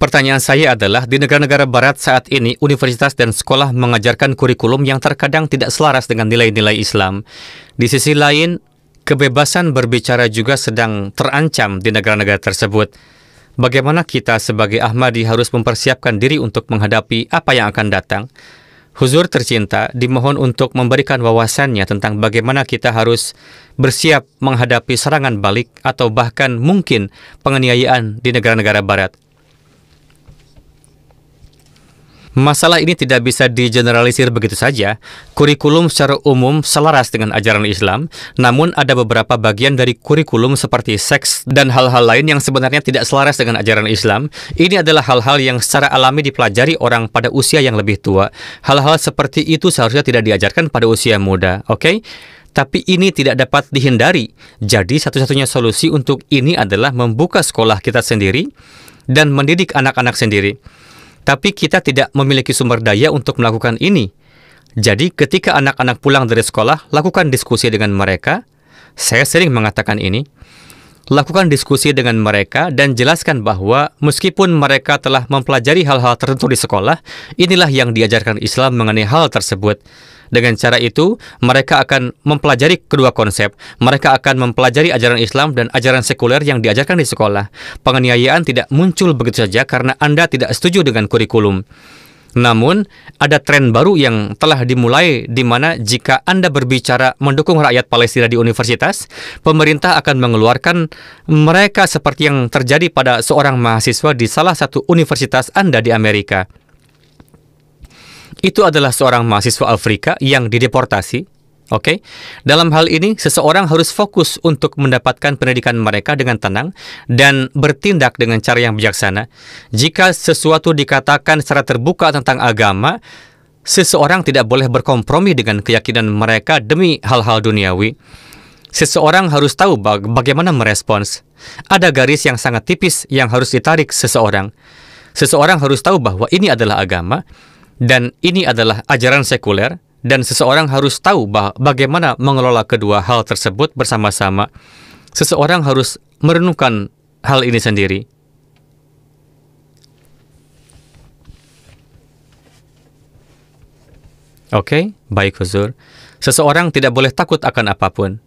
Pertanyaan saya adalah, di negara-negara barat saat ini, universitas dan sekolah mengajarkan kurikulum yang terkadang tidak selaras dengan nilai-nilai Islam. Di sisi lain, kebebasan berbicara juga sedang terancam di negara-negara tersebut. Bagaimana kita sebagai Ahmadi harus mempersiapkan diri untuk menghadapi apa yang akan datang? Huzur tercinta, dimohon untuk memberikan wawasannya tentang bagaimana kita harus bersiap menghadapi serangan balik atau bahkan mungkin penganiayaan di negara-negara barat. Masalah ini tidak bisa digeneralisir begitu saja. Kurikulum secara umum selaras dengan ajaran Islam, namun ada beberapa bagian dari kurikulum seperti seks dan hal-hal lain yang sebenarnya tidak selaras dengan ajaran Islam. Ini adalah hal-hal yang secara alami dipelajari orang pada usia yang lebih tua. Hal-hal seperti itu seharusnya tidak diajarkan pada usia muda, oke? Tapi ini tidak dapat dihindari. Jadi satu-satunya solusi untuk ini adalah membuka sekolah kita sendiri dan mendidik anak-anak sendiri. Tapi kita tidak memiliki sumber daya untuk melakukan ini. Jadi ketika anak-anak pulang dari sekolah, lakukan diskusi dengan mereka. Saya sering mengatakan ini. Lakukan diskusi dengan mereka dan jelaskan bahwa meskipun mereka telah mempelajari hal-hal tertentu di sekolah, inilah yang diajarkan Islam mengenai hal tersebut. Dengan cara itu, mereka akan mempelajari kedua konsep. Mereka akan mempelajari ajaran Islam dan ajaran sekuler yang diajarkan di sekolah. Penganiayaan tidak muncul begitu saja karena Anda tidak setuju dengan kurikulum. Namun, ada tren baru yang telah dimulai di mana jika Anda berbicara mendukung rakyat Palestina di universitas, pemerintah akan mengeluarkan mereka seperti yang terjadi pada seorang mahasiswa di salah satu universitas Anda di Amerika. Itu adalah seorang mahasiswa Afrika yang dideportasi. Oke, dalam hal ini seseorang harus fokus untuk mendapatkan pendidikan mereka dengan tenang dan bertindak dengan cara yang bijaksana. Jika sesuatu dikatakan secara terbuka tentang agama, seseorang tidak boleh berkompromi dengan keyakinan mereka demi hal-hal duniawi. Seseorang harus tahu bagaimana merespons. Ada garis yang sangat tipis yang harus ditarik seseorang. Seseorang harus tahu bahwa ini adalah agama dan ini adalah ajaran sekuler, dan seseorang harus tahu bagaimana mengelola kedua hal tersebut bersama-sama. Seseorang harus merenungkan hal ini sendiri. Oke, baik Huzur. Seseorang tidak boleh takut akan apapun.